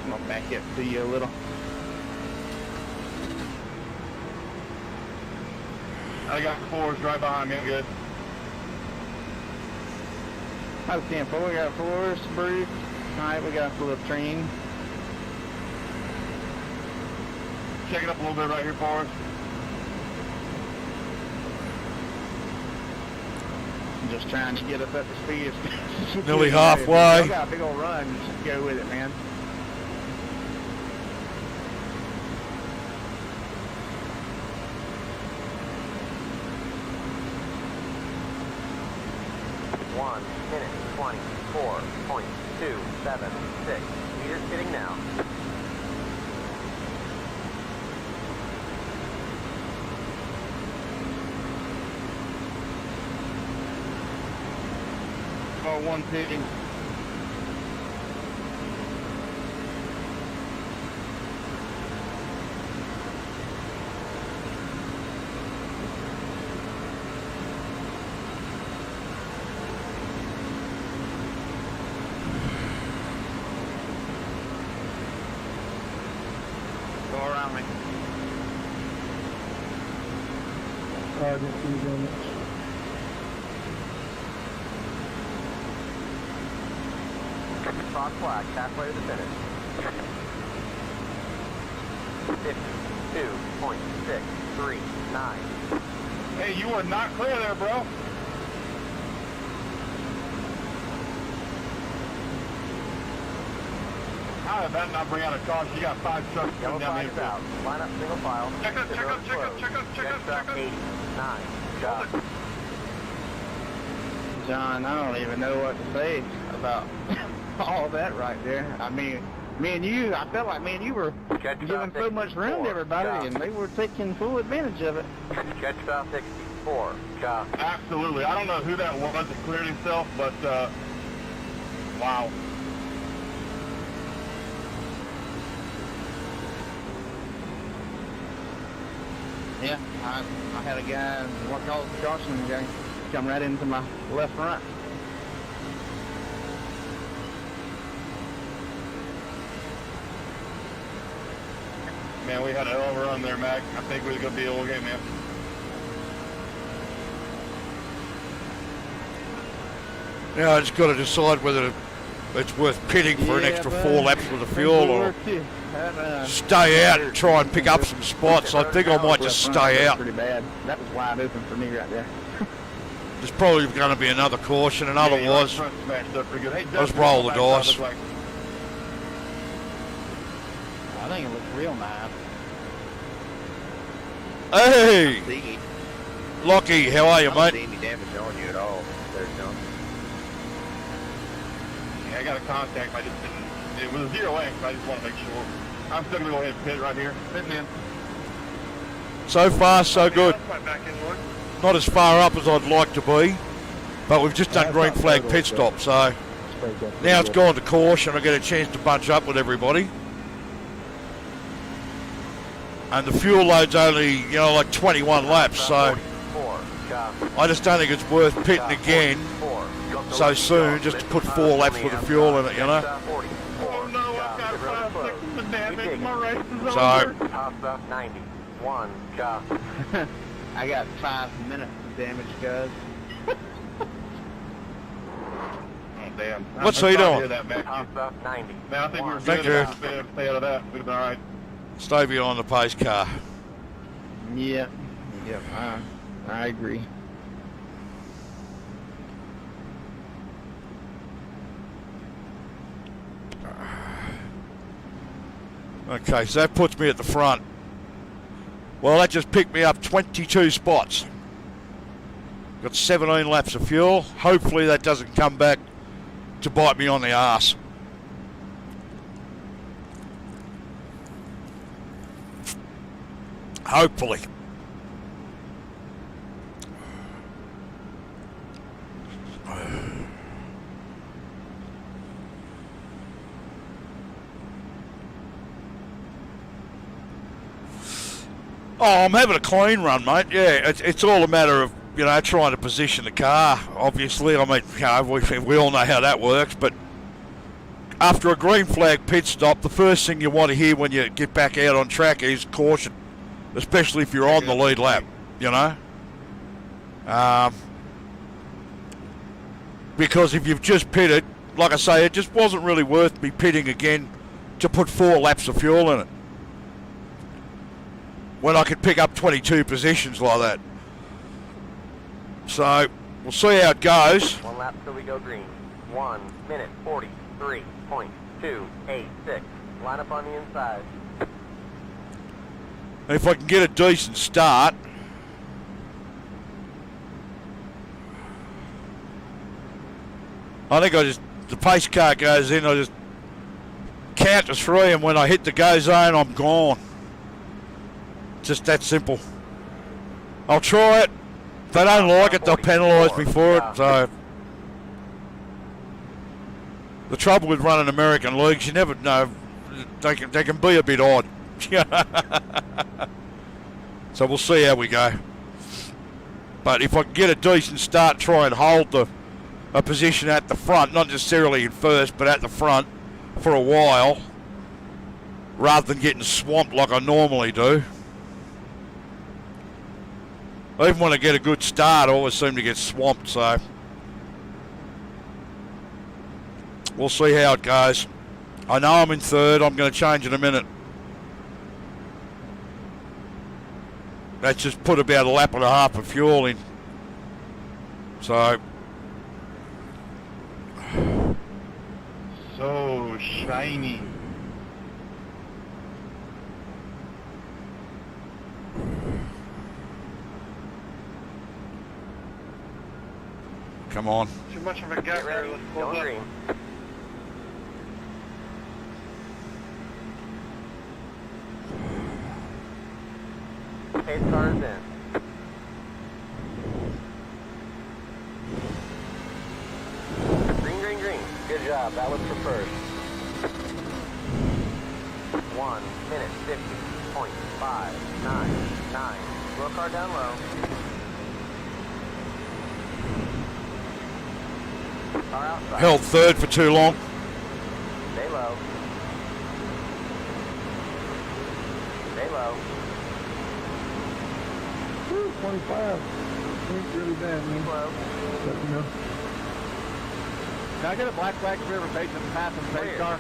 Speaker 7: I'm gonna back up to you a little.
Speaker 6: I got 4s right behind me. I'm good.
Speaker 7: I was 10-4. We got 4s, Bruce. Alright, we got a little train.
Speaker 6: Check it up a little bit right here for us.
Speaker 7: I'm just trying to get us up to speed.
Speaker 1: Nearly halfway.
Speaker 7: We got a big old run. Just go with it, man.
Speaker 2: One minute 24.276. Meters hitting now.
Speaker 6: Oh, 1 pitting.
Speaker 7: Go around me.
Speaker 5: I didn't see damage.
Speaker 2: Cross flag halfway to the finish. 50, 2.639.
Speaker 6: Hey, you are not clear there, bro. How did that not bring out a car? You got 5 trucks
Speaker 2: Yellow
Speaker 6: coming down
Speaker 2: flag
Speaker 6: the
Speaker 2: is out.
Speaker 6: infield.
Speaker 2: Line up single file.
Speaker 6: Check up,
Speaker 2: Pit
Speaker 6: check
Speaker 2: road
Speaker 6: up, check up,
Speaker 2: closed.
Speaker 6: check up, check
Speaker 2: Jet
Speaker 6: up,
Speaker 2: stop
Speaker 6: check up.
Speaker 2: 89. Job.
Speaker 4: John, I don't even know what to say about all that right there. I mean, me and you, I felt like me and you were
Speaker 2: Jet
Speaker 4: giving so much room to everybody, and they were taking full advantage of it.
Speaker 2: Jet stop 64. Job.
Speaker 6: Absolutely. I don't know who that was that cleared himself, but, wow.
Speaker 4: Yeah, I had a guy, what called caution guy, come right into my left front.
Speaker 6: Man, we had an overrun there, Mac. I think we was going to be able to get, man.
Speaker 1: Now I just got to decide whether it's worth pitting for an extra 4 laps with the fuel or stay out and try and pick up some spots. I think I might just stay out.
Speaker 4: Pretty bad. That was wide open for me right there.
Speaker 1: There's probably going to be another caution, and otherwise,
Speaker 6: Front smashed up pretty good. Hey,
Speaker 1: let's roll the dice.
Speaker 4: I think it looks real nice.
Speaker 1: Hey, Lockie, how are you,
Speaker 2: I don't see
Speaker 1: mate?
Speaker 2: any damage on you at all. There, John.
Speaker 6: Yeah, I got a contact. I just didn't. It was a 0-X, but I just want to make sure. I'm still going to go ahead and pit right here. Pitting in.
Speaker 1: So far, so good.
Speaker 6: That's my back end one.
Speaker 1: Not as far up as I'd like to be, but we've just done green flag pit stop, so now it's gone to caution. I get a chance to bunch up with everybody. And the fuel load's only, like 21 laps, so I just don't think it's worth pitting again so soon just to put 4 laps with the fuel in it,
Speaker 6: Oh no, I've got 5 seconds of damage. My race is over.
Speaker 1: So,
Speaker 2: Top stop 91. Job.
Speaker 4: I got 5 minutes of damage, guys.
Speaker 6: Oh, damn.
Speaker 1: What's
Speaker 6: I'm
Speaker 1: he
Speaker 6: sorry to
Speaker 1: doing?
Speaker 6: hear that, Mac.
Speaker 2: Top stop 90.
Speaker 6: Man, I think we were
Speaker 1: Thank
Speaker 6: good.
Speaker 1: you.
Speaker 6: Stay out of that. We'd have been all right.
Speaker 1: stay behind the pace car.
Speaker 4: Yeah, I agree.
Speaker 1: Okay, so that puts me at the front. Well, that just picked me up 22 spots. Got 17 laps of fuel. Hopefully that doesn't come back to bite me on the arse. Hopefully. Oh, I'm having a clean run, mate. Yeah, it's all a matter of, trying to position the car, obviously. I mean, we all know how that works, but after a green flag pit stop, the first thing you want to hear when you get back out on track is caution, especially if you're on the lead lap, because if you've just pitted, like I say, it just wasn't really worth me pitting again to put 4 laps of fuel in it when I could pick up 22 positions like that. So, we'll see how it goes.
Speaker 2: 1 lap till we go green. 1 minute 43.286. Line up on the inside.
Speaker 1: And if I can get a decent start, I think the pace car goes in, I just count to 3, and when I hit the go zone, I'm gone. Just that simple. I'll try it. If they don't like it, they'll penalise me for it. So the trouble with running American leagues, you never know. They can be a bit odd. So we'll see how we go. But if I can get a decent start, try and hold a position at the front, not necessarily in first, but at the front for a while, rather than getting swamped like I normally do. Even when I get a good start, I always seem to get swamped, so we'll see how it goes. I know I'm in third. I'm going to change in a minute. That's just put about a lap and a half of fuel in. So,
Speaker 6: So shiny.
Speaker 1: come on.
Speaker 6: Too much of a gap
Speaker 2: Get
Speaker 6: there.
Speaker 2: ready.
Speaker 6: Let's pull
Speaker 2: Going
Speaker 6: up.
Speaker 2: green. Pace car is in. Green, green, green. Good job. That was for first. 1 minute 50.599. Slow car down low. Car outside.
Speaker 1: Held third for too long.
Speaker 2: Stay low. Stay low.
Speaker 5: Woo, 25. Ain't really bad, man.
Speaker 2: Slow.
Speaker 5: But, you know,
Speaker 7: Can I get a black flag for every patient passing the pace car?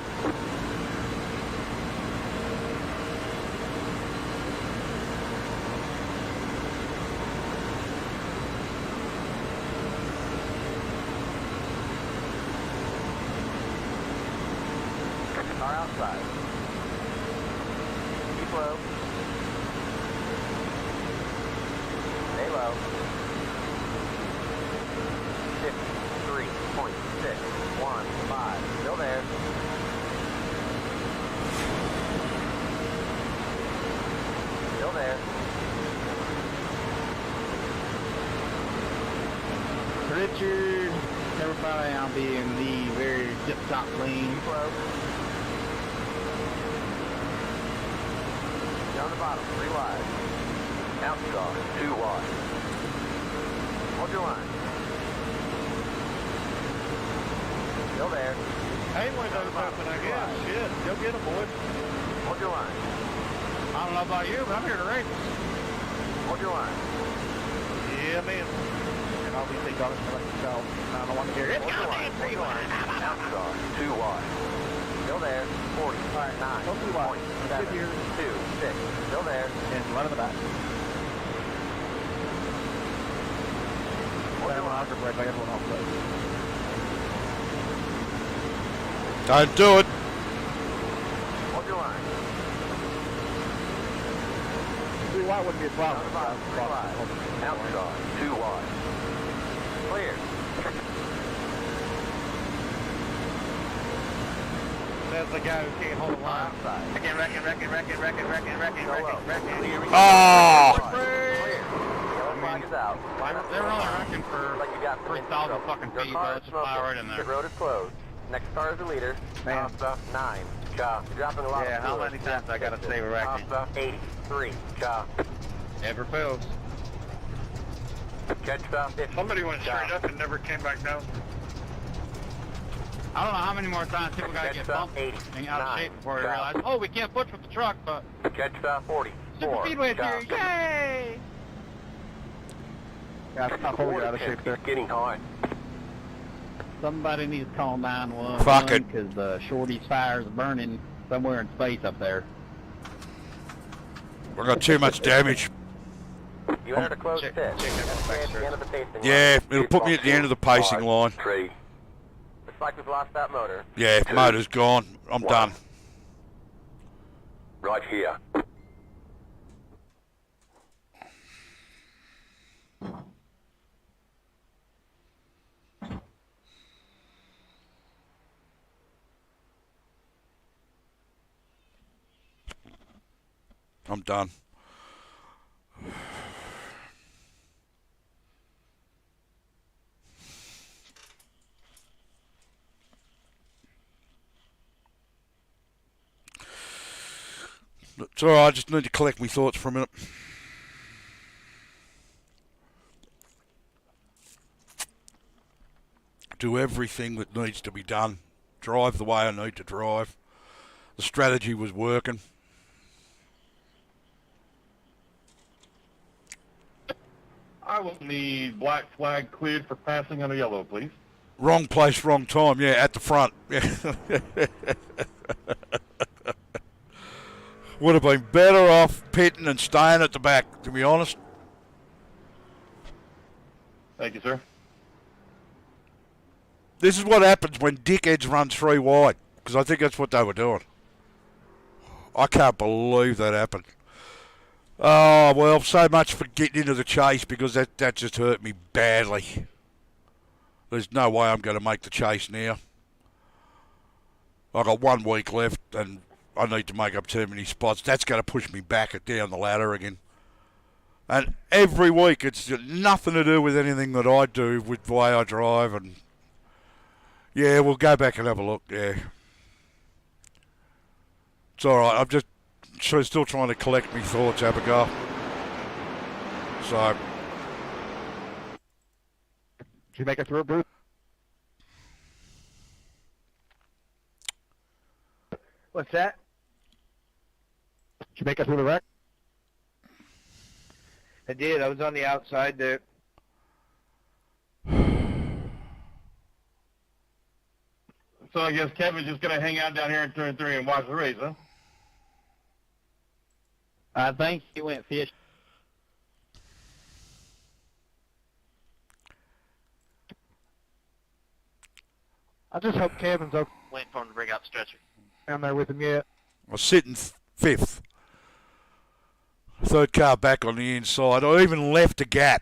Speaker 2: Car outside. Keep low. Stay low. 53.615. Still there. Still there.
Speaker 4: Richard, never thought I'd be in the very tip-top lane.
Speaker 2: Keep low. Down the bottom, 3 wide. Outside, 2 wide. Hold your line. Still there.
Speaker 6: Hey, window's open, I guess. Shit, go get him, boys.
Speaker 2: Hold your line.
Speaker 4: I don't know about you, but I'm here to race.
Speaker 2: Hold your line.
Speaker 6: Yeah, man.
Speaker 4: And all these things always like yourself. I don't want to hear it.
Speaker 2: Hold your line. Hold your line. Outside, 2 wide. Still there. 40. 9.
Speaker 4: Hold your line.
Speaker 2: 7.
Speaker 4: Sit here.
Speaker 2: 2. 6. Still there.
Speaker 4: And run in the back.
Speaker 2: Hold your line.
Speaker 4: Break like everyone else does.
Speaker 1: Don't do it.
Speaker 2: Hold your line.
Speaker 4: See, why wouldn't be a
Speaker 2: Down
Speaker 4: problem?
Speaker 2: the bottom, 3 wide. Outside, 2 wide. Clear.
Speaker 6: That's the guy who can't hold the line.
Speaker 2: Outside.
Speaker 6: Reckon.
Speaker 1: Oh!
Speaker 2: Clear. Yellow flag is out.
Speaker 6: They were only wrecking for
Speaker 2: Like you got
Speaker 6: 3,000 fucking
Speaker 2: Your
Speaker 6: feet,
Speaker 2: car
Speaker 6: but
Speaker 2: is
Speaker 6: it's just fly right in
Speaker 2: smoking.
Speaker 6: there.
Speaker 2: Pit road is closed. Next car is the leader.
Speaker 4: Man.
Speaker 2: Costa 9. Cha. You're dropping a lot
Speaker 6: Yeah,
Speaker 2: of
Speaker 6: how
Speaker 2: fluid.
Speaker 6: many times I gotta say we're wrecking?
Speaker 2: Costa 83. Cha.
Speaker 6: Never fails.
Speaker 2: Catch stop 50.
Speaker 6: Somebody went straight up and never came back down.
Speaker 4: I don't know how many more times people gotta get bumped and out of shape before they realize, oh, we can't push with the truck, but
Speaker 2: Catch stop 40.
Speaker 4: Superspeedway is here, yay! Yeah, I told you out of shape there.
Speaker 2: Getting high.
Speaker 4: Somebody needs to call 911
Speaker 1: Fuck it.
Speaker 4: because the shorty's fires are burning somewhere in space up there.
Speaker 1: I got too much damage.
Speaker 2: You entered a closed pit.
Speaker 6: check that
Speaker 2: Stay at the end of the pacing line.
Speaker 1: Yeah, it'll put me at the end of the pacing line.
Speaker 3: 3.
Speaker 2: Looks like we've lost that motor.
Speaker 1: Yeah, motor's gone. I'm done.
Speaker 3: Right here.
Speaker 1: I'm done. It's alright, I just need to collect my thoughts for a minute. Do everything that needs to be done. Drive the way I need to drive. The strategy was working.
Speaker 6: I will need black flag cleared for passing on a yellow, please.
Speaker 1: Wrong place, wrong time. Yeah, at the front. Yeah. Would have been better off pitting and staying at the back, to be honest.
Speaker 6: Thank you, sir.
Speaker 1: This is what happens when dickheads run 3 wide, because I think that's what they were doing. I can't believe that happened. Oh, well, so much for getting into the chase, because that just hurt me badly. There's no way I'm going to make the chase now. I've got 1 week left, and I need to make up too many spots. That's going to push me back down the ladder again. And every week, it's nothing to do with anything that I do with the way I drive. And yeah, we'll go back and have a look. Yeah, it's all right. I'm just still trying to collect my thoughts, Abigail. So,
Speaker 7: Did you make it through, Bruce? What's that? Did you make it through the wreck? I did. I was on the outside there.
Speaker 6: So I guess Kevin's just going to hang out down here in turn 3 and watch the race, huh?
Speaker 4: I think he went fishing.
Speaker 7: I just hope Kevin's okay
Speaker 8: Waiting for him to bring out the stretcher.
Speaker 7: down there with him yet.
Speaker 1: I was sitting 5th. 3rd car back on the inside. I even left a gap.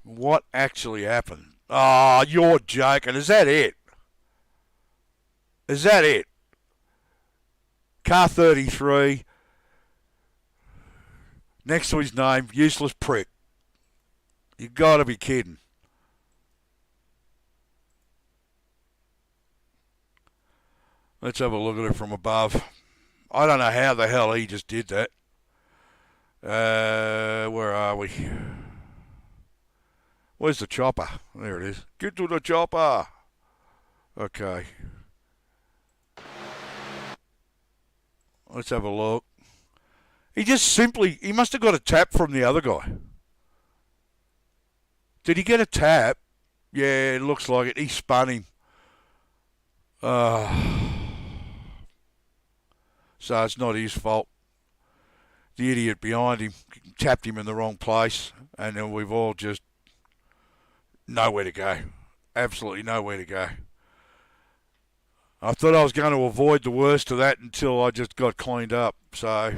Speaker 1: What actually happened? Oh, you're joking. Is that it? Is that it? Car 33. Next to his name, useless prick. You gotta be kidding. Let's have a look at it from above. I don't know how the hell he just did that. Where are we? Where's the chopper? There it is. Get to the chopper. Okay. Let's have a look. He must have got a tap from the other guy. Did he get a tap? Yeah, it looks like it. He spun him. So it's not his fault. The idiot behind him tapped him in the wrong place, and then we've all just nowhere to go. Absolutely nowhere to go. I thought I was going to avoid the worst of that until I just got cleaned up. So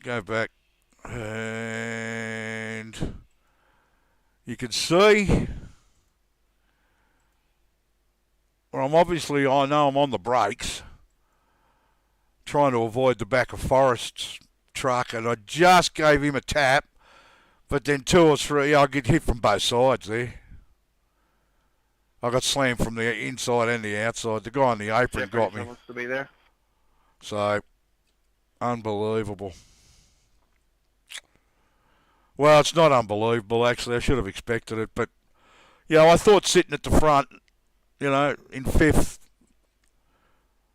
Speaker 1: go back, and you can see where I know I'm on the brakes, trying to avoid the back of Forrest's truck, and I just gave him a tap, but then 2 or 3, I get hit from both sides there. I got slammed from the inside and the outside. The guy on the apron got me.
Speaker 6: Wants to be there.
Speaker 1: So, unbelievable. Well, it's not unbelievable, actually. I should have expected it. But, I thought sitting at the front, in 5th,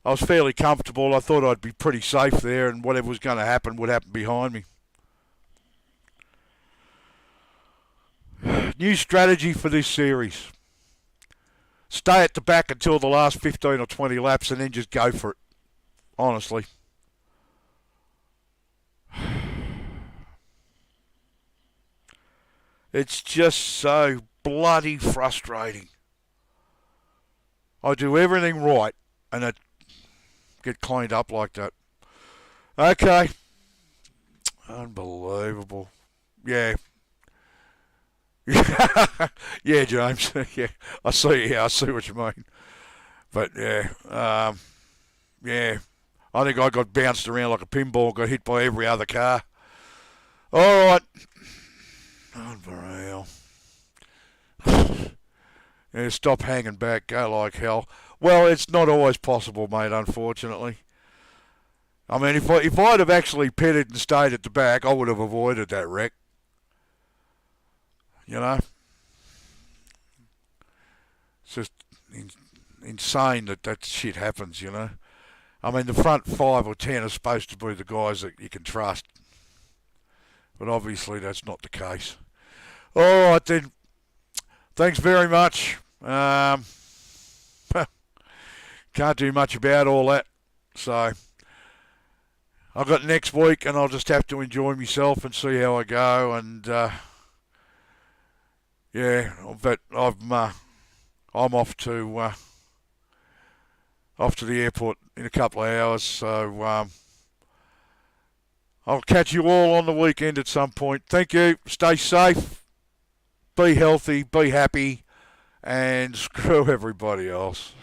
Speaker 1: I was fairly comfortable. I thought I'd be pretty safe there, and whatever was going to happen would happen behind me. New strategy for this series. Stay at the back until the last 15 or 20 laps and then just go for it. Honestly. It's just so bloody frustrating. I do everything right and I get cleaned up like that. Okay. Unbelievable. Yeah. Yeah, James. Yeah, I see what you mean. But yeah, yeah. I think I got bounced around like a pinball, got hit by every other car. All right. Unreal. Yeah, stop hanging back, go like hell. Well, it's not always possible, mate, unfortunately. I mean, if I'd have actually pitted and stayed at the back, I would have avoided that wreck. It's just insane that shit happens, I mean, the front 5 or 10 are supposed to be the guys that you can trust. But obviously that's not the case. All right, then. Thanks very much. can't do much about all that. So I've got next week, and I'll just have to enjoy myself and see how I go. And yeah, but I'm off to the airport in a couple of hours. So I'll catch you all on the weekend at some point. Thank you. Stay safe. Be healthy. Be happy. And screw everybody else.